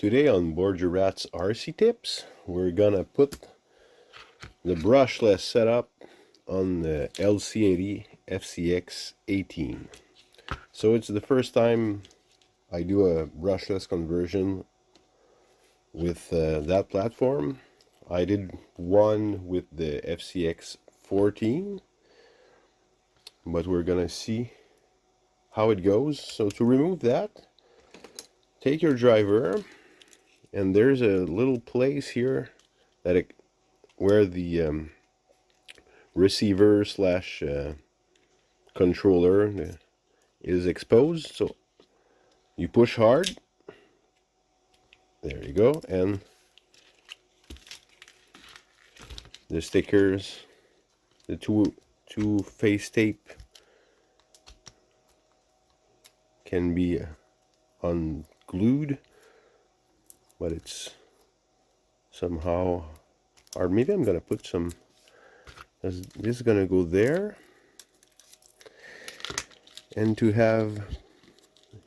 Today on Board Your Rats RC Tips, we're gonna put the brushless setup on the LC80 FCX 18. So it's the first time I do a brushless conversion with that platform. I did one with the FCX 14, but we're gonna see how it goes. So to remove that, take your driver, and there's a little place here that where the receiver slash controller is exposed. So you push hard, there you go, and the stickers, the two face tape can be unglued, but it's somehow hard. Maybe I'm gonna put some, this is gonna go there, and to have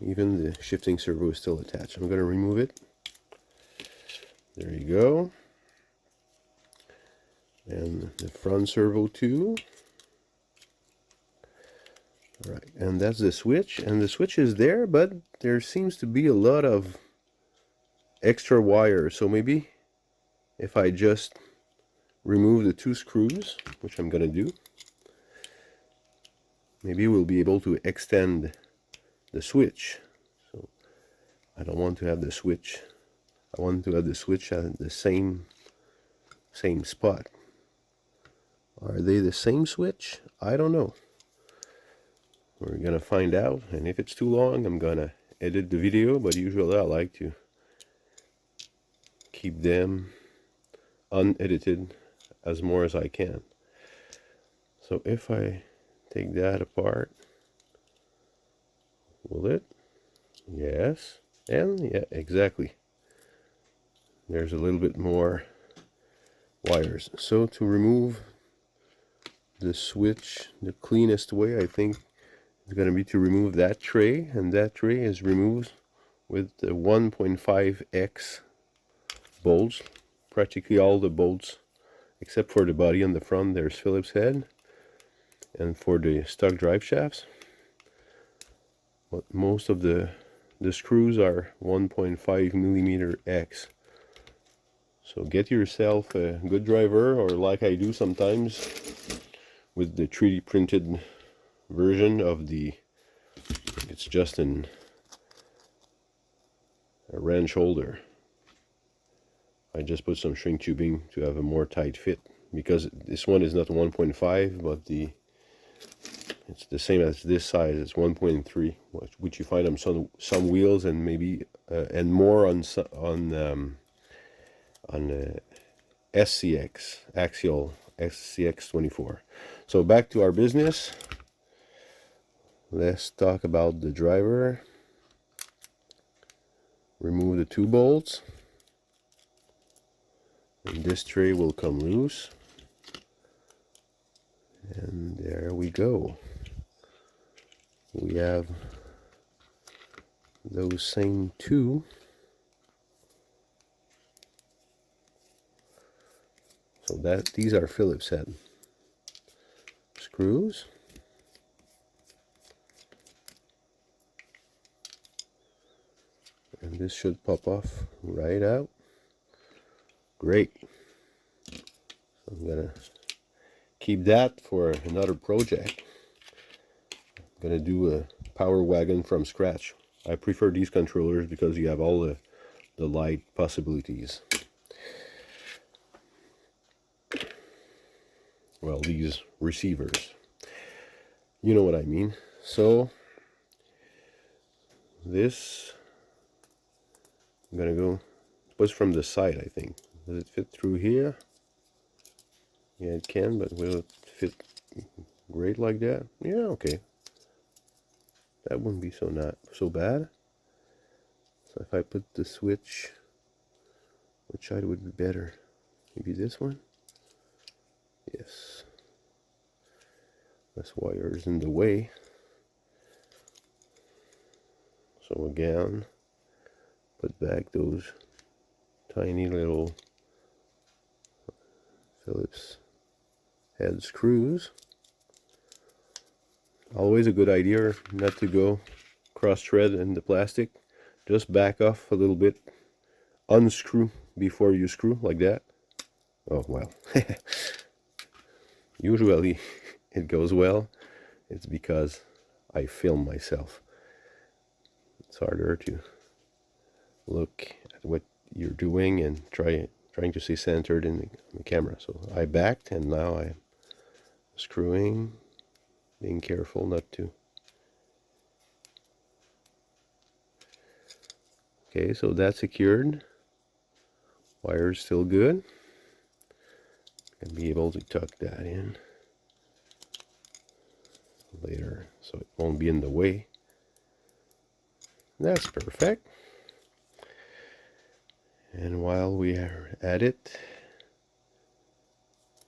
even the shifting servo is still attached. I'm gonna remove it. There you go. And the front servo too. All right, and that's the switch, and the switch is there, but there seems to be a lot of extra wire. So maybe if I just remove the two screws, which I'm gonna do, maybe we'll be able to extend the switch. So I don't want to have the switch, I want to have the switch at the same spot. Are they the same switch? I don't know. We're gonna find out, and if it's too long, I'm gonna edit the video, but usually I like to keep them unedited as more as I can. So if I take that apart, will it? Yes, and yeah, exactly. There's a little bit more wires. So to remove the switch, the cleanest way, I think, is going to be to remove that tray, and that tray is removed with the 1.5x bolts. Practically all the bolts, except for the body on the front, there's Phillips head, and for the stock drive shafts. But most of the screws are 1.5 millimeter X. So get yourself a good driver, or like I do sometimes with the 3D printed version of it's just a wrench holder. I just put some shrink tubing to have a more tight fit, because this one is not 1.5, but it's the same as this size. It's 1.3, which you find on some wheels, and maybe and more on SCX axial SCX 24. So back to our business. Let's talk about the driver. Remove the two bolts, and this tray will come loose, and there we go. We have those same two. So these are Phillips head screws. And this should pop off right out. Great. So I'm gonna keep that for another project. I'm gonna do a power wagon from scratch. I prefer these controllers because you have all the light possibilities. Well, these receivers, you know what I mean. So this, I'm gonna go, it was from the side, I think. Does it fit through here? Yeah, it can, but will it fit great like that? Yeah, okay. That wouldn't be not so bad. So if I put the switch, which side would be better? Maybe this one? Yes. Less wires in the way. So again, put back those tiny little Phillips head screws. Always a good idea not to go cross thread in the plastic. Just back off a little bit, unscrew before you screw, like that. Oh well. Usually it goes well. It's because I film myself. It's harder to look at what you're doing and trying to stay centered in the camera. So I backed, and now I'm screwing, being careful not to. Okay, so that's secured. Wire's still good. Gonna be able to tuck that in later so it won't be in the way. That's perfect. And while we are at it,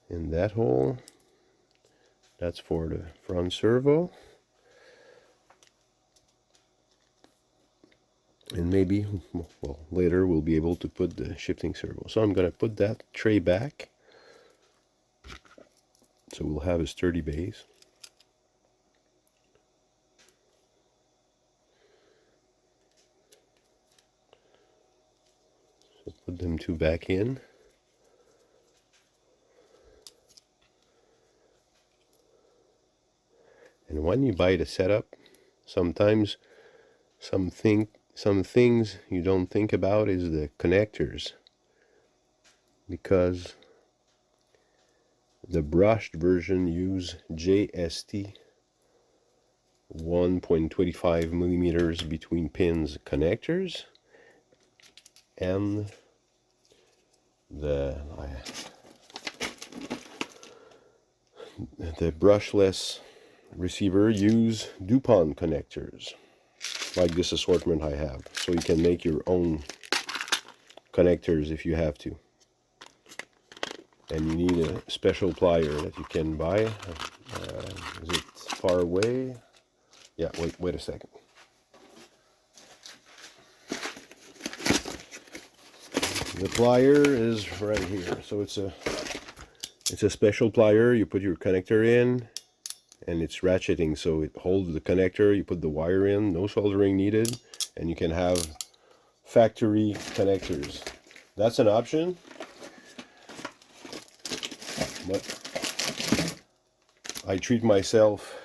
in that hole, that's for the front servo. And maybe, well, later we'll be able to put the shifting servo. So I'm going to put that tray back, so we'll have a sturdy base. So put them two back in. And when you buy the setup, sometimes some things you don't think about is the connectors, because the brushed version use JST 1.25 millimeters between pins connectors, and the brushless receiver use DuPont connectors, like this assortment I have. So you can make your own connectors if you have to. And you need a special plier that you can buy. Is it far away? Yeah, wait a second. The plier is right here. So it's a special plier. You put your connector in, and it's ratcheting, so it holds the connector. You put the wire in, no soldering needed, and you can have factory connectors. That's an option. But I treat myself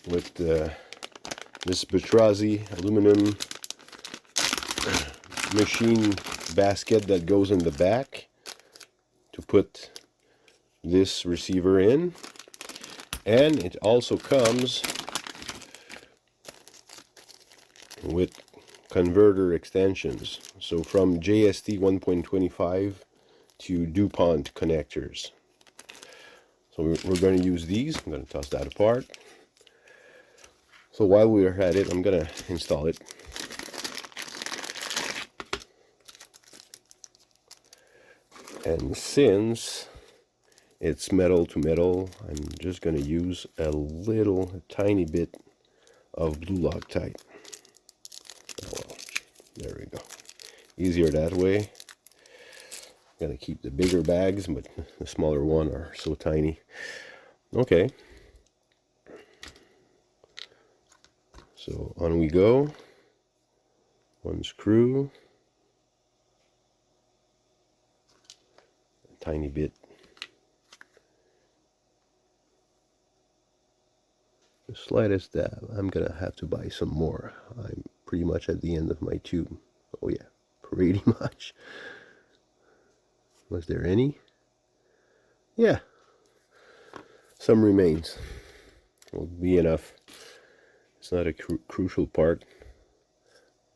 with this Brushless aluminum machine basket that goes in the back to put this receiver in. And it also comes with converter extensions, so from JST 1.25 to DuPont connectors. So we're going to use these. I'm going to toss that apart. So while we're at it, I'm going to install it. And since it's metal to metal, I'm just going to use a tiny bit of blue Loctite. Oh well, there we go. Easier that way. I'm going to keep the bigger bags, but the smaller one are so tiny. Okay. So on we go. One screw. A tiny bit. The slightest dab. I'm going to have to buy some more. I'm pretty much at the end of my tube. Oh yeah, pretty much. Was there any? Yeah. Some remains. Will be enough. It's not a crucial part.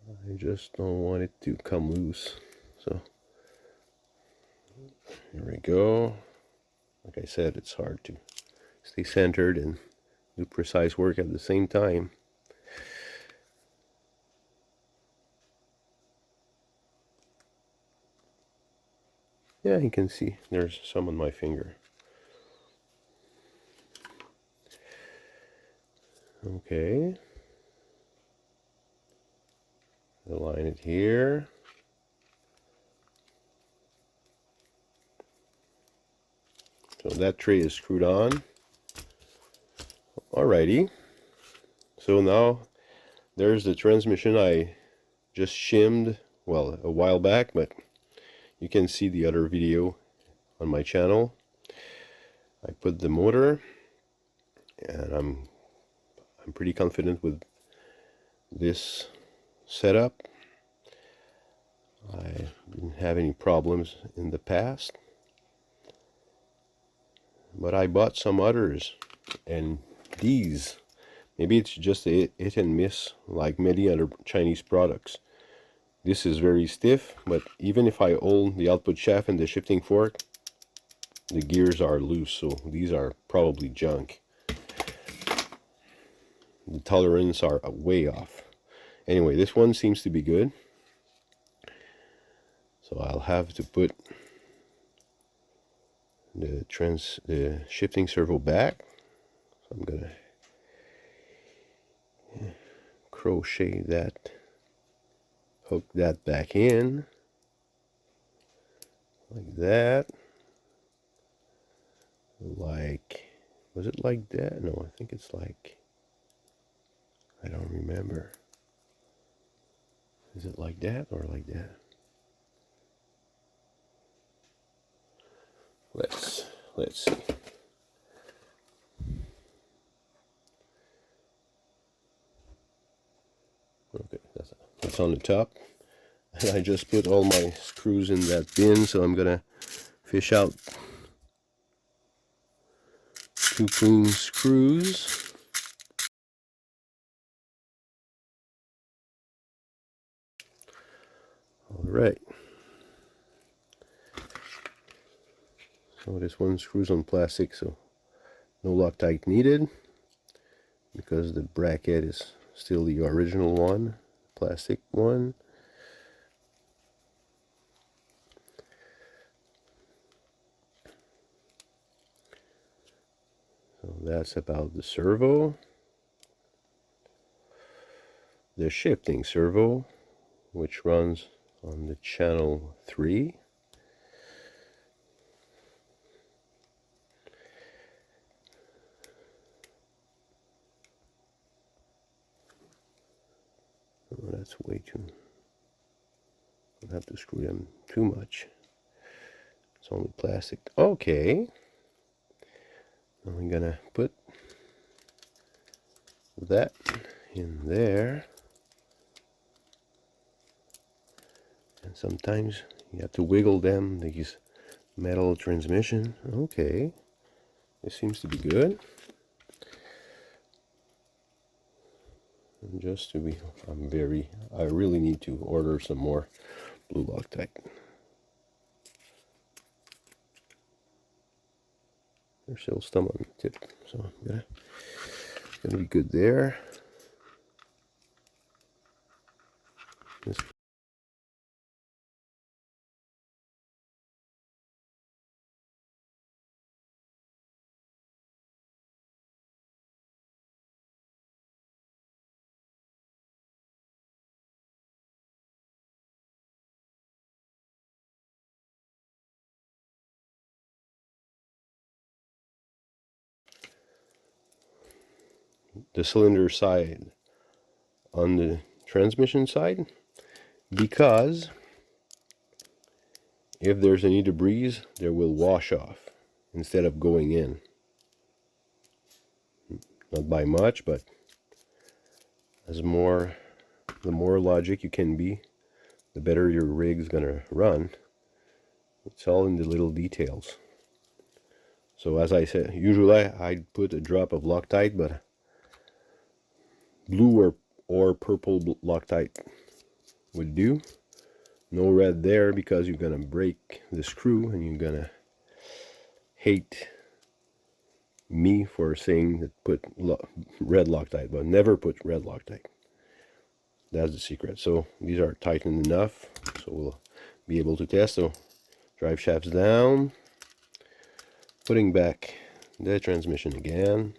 I just don't want it to come loose. So here we go. Like I said, it's hard to stay centered and do precise work at the same time. Yeah, you can see there's some on my finger. Okay. Align it here. So that tray is screwed on. Alrighty. So now there's the transmission I just shimmed, well, a while back, but you can see the other video on my channel. I put the motor, and I'm pretty confident with this setup. I didn't have any problems in the past, but I bought some others, and these, maybe it's just a hit and miss like many other Chinese products. This is very stiff, but even if I hold the output shaft and the shifting fork, the gears are loose, so these are probably junk. The tolerance are way off. Anyway, this one seems to be good. So I'll have to put the shifting servo back. So I'm gonna crochet that, hook that back in like that. Like, was it like that? No, I think it's like, I don't remember. Is it like that or like that? Let's see. Okay, that's on the top. And I just put all my screws in that bin, so I'm gonna fish out 2 clean screws. All right. So this one screws on plastic, so no Loctite needed, because the bracket is still the original one, plastic one. So that's about the servo. The shifting servo, which runs on the channel 3. Oh, that's way too, don't have to screw them too much. It's only plastic. Okay. I'm gonna put that in there. And sometimes you have to wiggle them, these metal transmission. Okay. This seems to be good. And just to be, I really need to order some more blue Loctite. There's still some on the tip, so I'm gonna be good there. This the cylinder side on the transmission side, because if there's any debris, there will wash off instead of going in. Not by much, but the more logic you can be, the better your rig's gonna run. It's all in the little details. So as I said, usually I'd put a drop of Loctite, but blue or purple Loctite would do. No red there, because you're gonna break the screw and you're gonna hate me for saying that put red Loctite, but never put red Loctite. That's the secret. So these are tightened enough, so we'll be able to test. So drive shafts down, putting back the transmission again.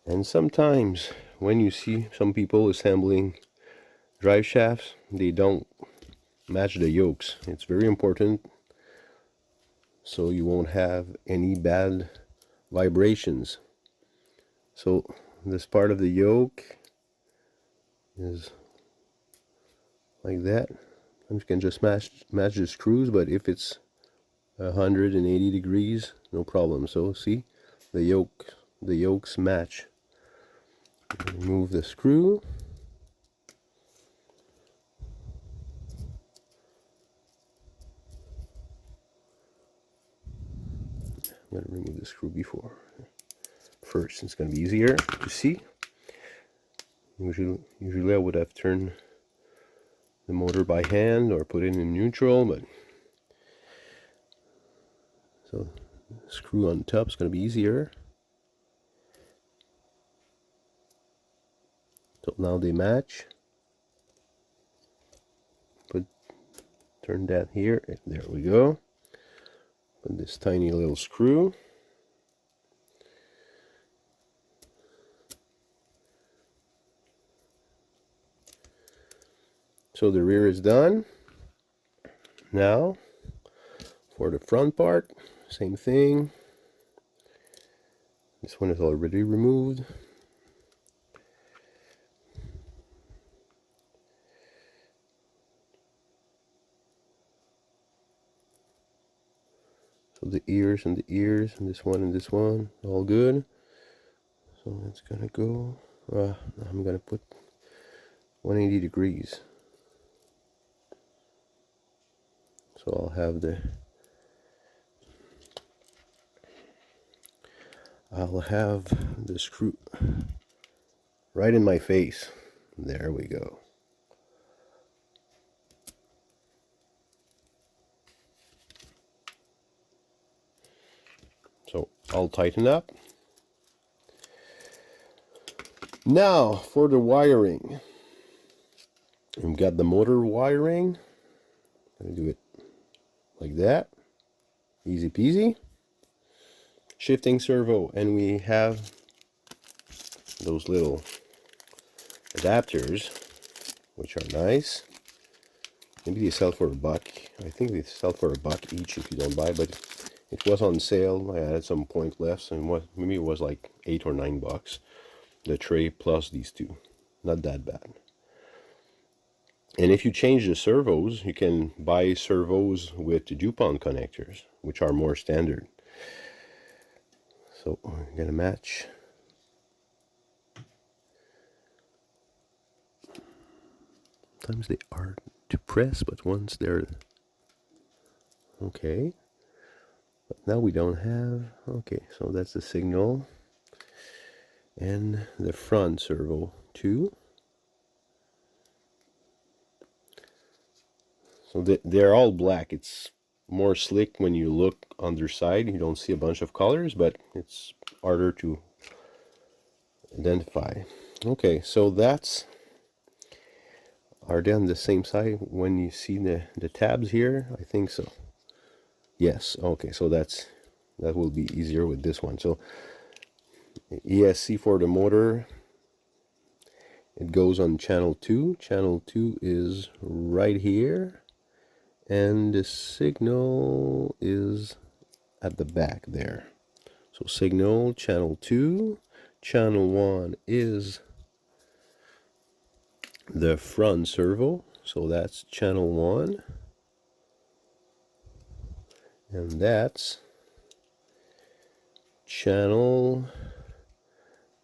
And sometimes when you see some people assembling drive shafts, they don't match the yokes. It's very important so you won't have any bad vibrations. So this part of the yoke is like that. You can just match the screws, but if it's 180 degrees, no problem. So see, the yokes match. Remove the screw. I'm going to remove the screw before. First, it's going to be easier to see. Usually I would have turned the motor by hand or put it in neutral, but so screw on top is going to be easier. So now they match. Turn that here. There we go. Put this tiny little screw. So the rear is done. Now for the front part, same thing. This one is already removed. So the ears and this one, all good. So it's gonna go, I'm gonna put 180 degrees. So I'll have the screw right in my face. There we go. So I'll tighten up. Now for the wiring. We've got the motor wiring. I'm gonna do it like that. Easy peasy. Shifting servo, and we have those little adapters, which are nice. Maybe they sell for $1. I think they sell for $1 each if you don't buy, but it was on sale. I had some point left, and maybe it was like $8 or $9. The tray plus these two, not that bad. And if you change the servos, you can buy servos with DuPont connectors, which are more standard. So we're gonna match. Sometimes they are to press, but once they're okay. But now we don't have. Okay, so that's the signal. And the front servo too. So they're all black. It's more slick when you look on their side. You don't see a bunch of colors, but it's harder to identify. Okay, so that's are they on the same side when you see the tabs here? I think so. Yes. Okay, so that will be easier with this one. So ESC for the motor, it goes on channel 2. Channel 2 is right here, and the signal is at the back there. So signal channel 2. Channel 1 is the front servo, so that's channel 1, and that's channel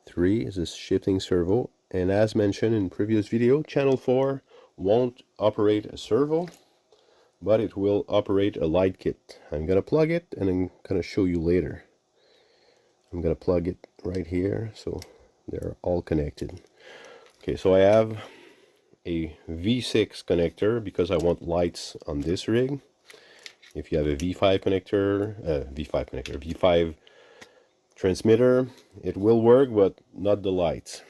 3 is this shifting servo. And as mentioned in previous video, channel 4 won't operate a servo, but it will operate a light kit. I'm gonna plug it and I'm gonna show you later. I'm gonna plug it right here, so they're all connected. Okay, so I have a V6 connector because I want lights on this rig. If you have a V5 V5 transmitter, it will work, but not the lights.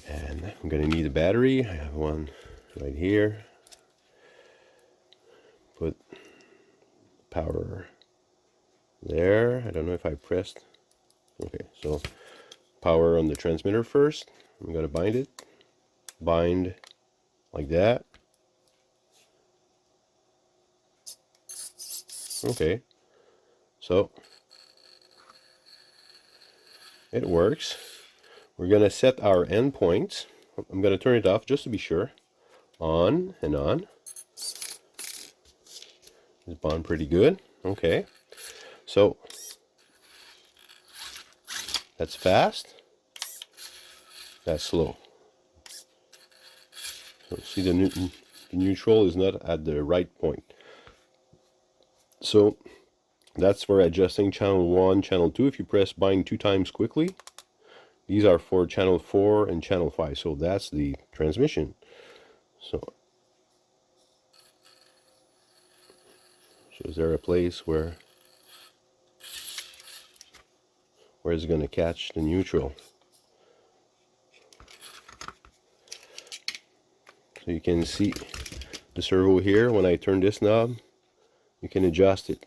And I'm gonna need a battery. I have one right here. Put power there. I don't know if I pressed. Okay, so power on the transmitter first. I'm going to bind it. Bind like that. Okay, so it works. We're going to set our endpoints. I'm going to turn it off just to be sure. On and on. It's bound pretty good. Okay, so that's fast. That's slow. So see, the neutral is not at the right point. So that's for adjusting channel 1, channel 2. If you press bind 2 times quickly, these are for channel 4 and channel 5. So that's the transmission. So is there a place where it's going to catch the neutral? So you can see the servo here. When I turn this knob, you can adjust it.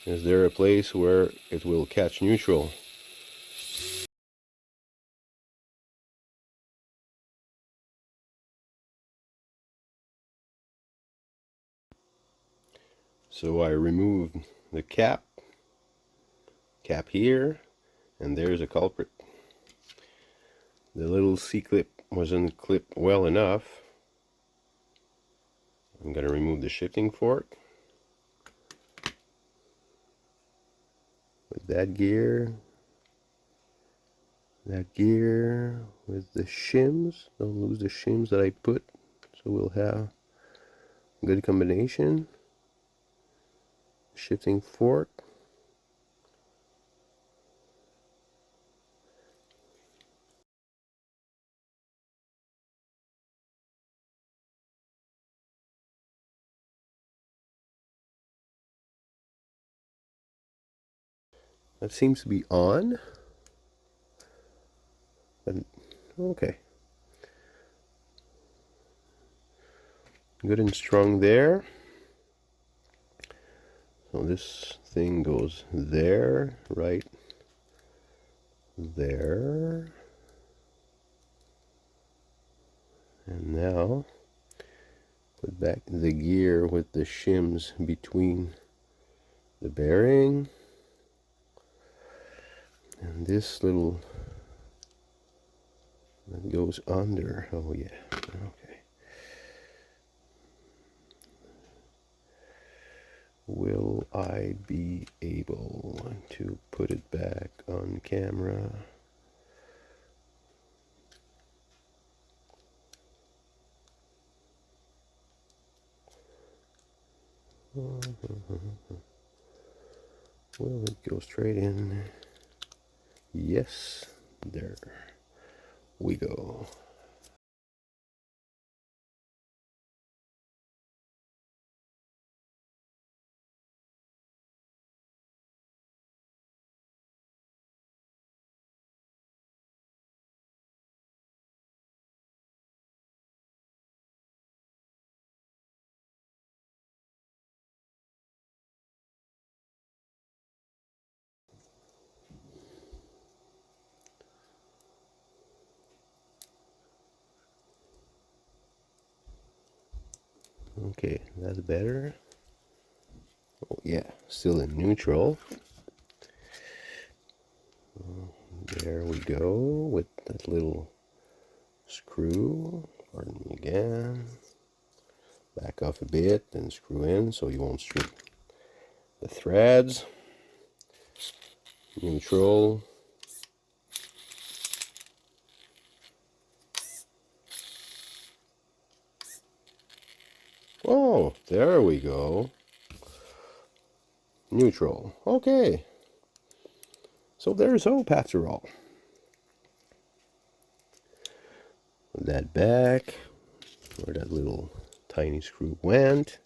Is there a place where it will catch neutral? So I removed the cap here, and there's a culprit. The little C-clip wasn't clipped well enough. I'm going to remove the shifting fork. With that gear with the shims. Don't lose the shims that I put. So we'll have a good combination. Shifting fork. That seems to be on. Okay. Good and strong there. So this thing goes there, right there. And now put back the gear with the shims between the bearing and this little that goes under. Oh yeah, okay. Will I be able to put it back on camera? Will it go straight in? Yes, there we go. Okay, that's better. Oh yeah, still in neutral. There we go with that little screw. Pardon me again. Back off a bit and screw in so you won't strip the threads. Neutral. Oh, there we go. Neutral. Okay. So there's hope after all. Put that back where that little tiny screw went.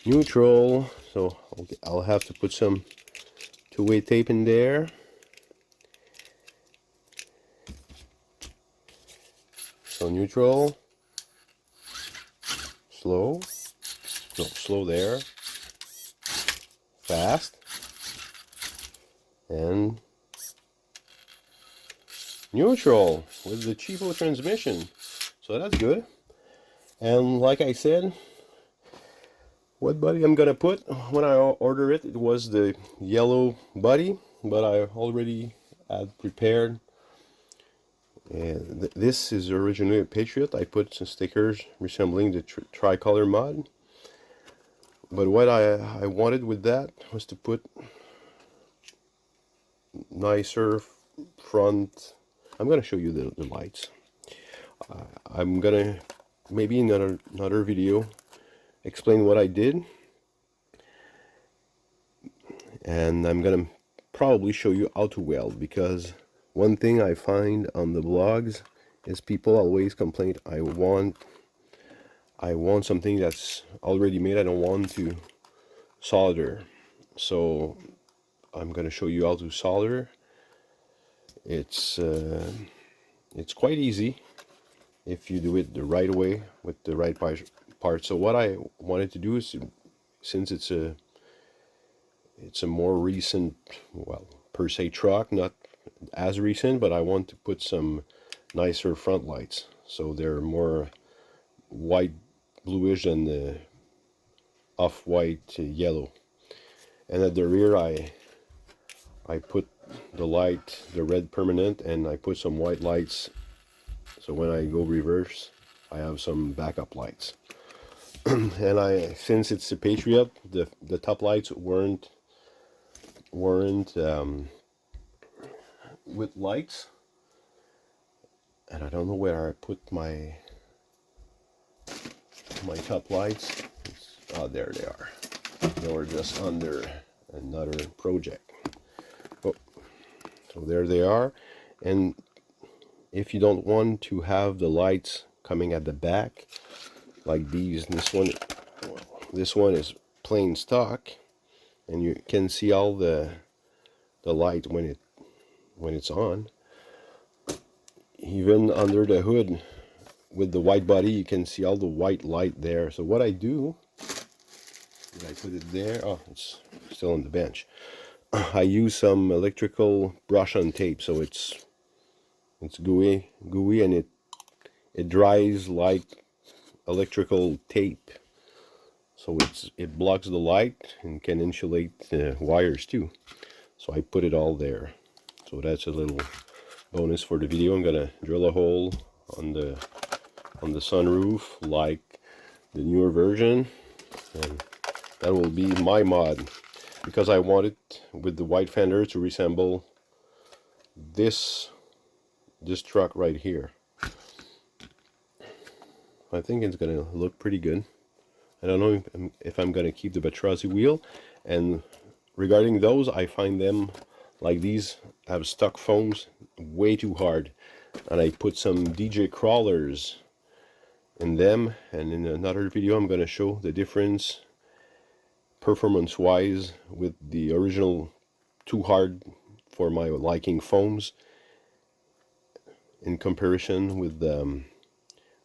neutral, so I'll have to put some two-way tape in there. So neutral, slow, no, slow there, fast, and neutral with the cheapo transmission. So that's good. And like I said, what body I'm gonna put when I order it, it was the yellow body, but I already had prepared. And this is originally a Patriot. I put some stickers resembling the tricolor mod. But what I wanted with that was to put nicer front. I'm gonna show you the lights. I'm gonna maybe in another video explain what I did, and I'm gonna probably show you how to weld, because one thing I find on the blogs is people always complain, I want something that's already made, I don't want to solder. So I'm gonna show you how to solder. It's quite easy if you do it the right way with the right part. So what I wanted to do is, since it's a more recent, well, per se truck, not as recent, but I want to put some nicer front lights, so they're more white bluish than the off-white yellow. And at the rear I put the light, the red permanent, and I put some white lights, so when I go reverse I have some backup lights. And since it's a Patriot, the top lights weren't with lights, and I don't know where I put my top lights. Oh, there they are. They were just under another project. Oh, so there they are. And if you don't want to have the lights coming at the back like these, this one is plain stock, and you can see all the light when it's on. Even under the hood with the white body, you can see all the white light there. So what I do is I put it there. Oh, it's still on the bench. I use some electrical brush on tape, so it's gooey, and it dries like electrical tape. So it blocks the light and can insulate the wires too. So I put it all there. So that's a little bonus for the video. I'm gonna drill a hole on the sunroof like the newer version, and that will be my mod, because I want it with the white fender to resemble this truck right here. I think it's gonna look pretty good. I don't know if I'm gonna keep the Batrazi wheel. And regarding those, I find them, like these, have stuck foams way too hard, and I put some DJ crawlers in them, and in another video I'm gonna show the difference performance wise with the original too hard for my liking foams in comparison with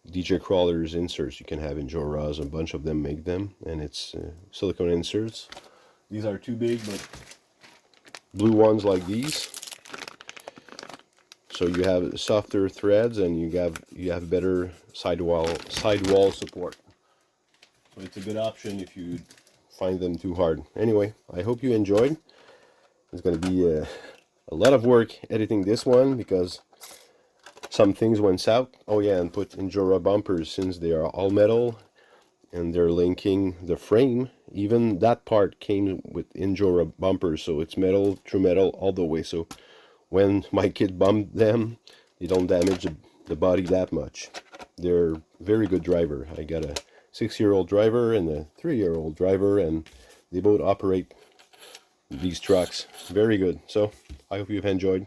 DJ crawlers inserts you can have in Jora's. A bunch of them make them, and it's silicone inserts. These are too big, but blue ones like these, so you have softer threads and you have better sidewall support. So it's a good option if you find them too hard. Anyway, I hope you enjoyed. It's going to be a lot of work editing this one, because some things went south. Oh yeah, and put Injora bumpers, since they are all metal and they're linking the frame. Even that part came with Injora bumpers, so it's metal, true metal all the way. So when my kid bumped them, they don't damage the body that much. They're very good driver. I got a 6-year-old driver and a 3-year-old driver, and they both operate these trucks very good. So I hope you've enjoyed.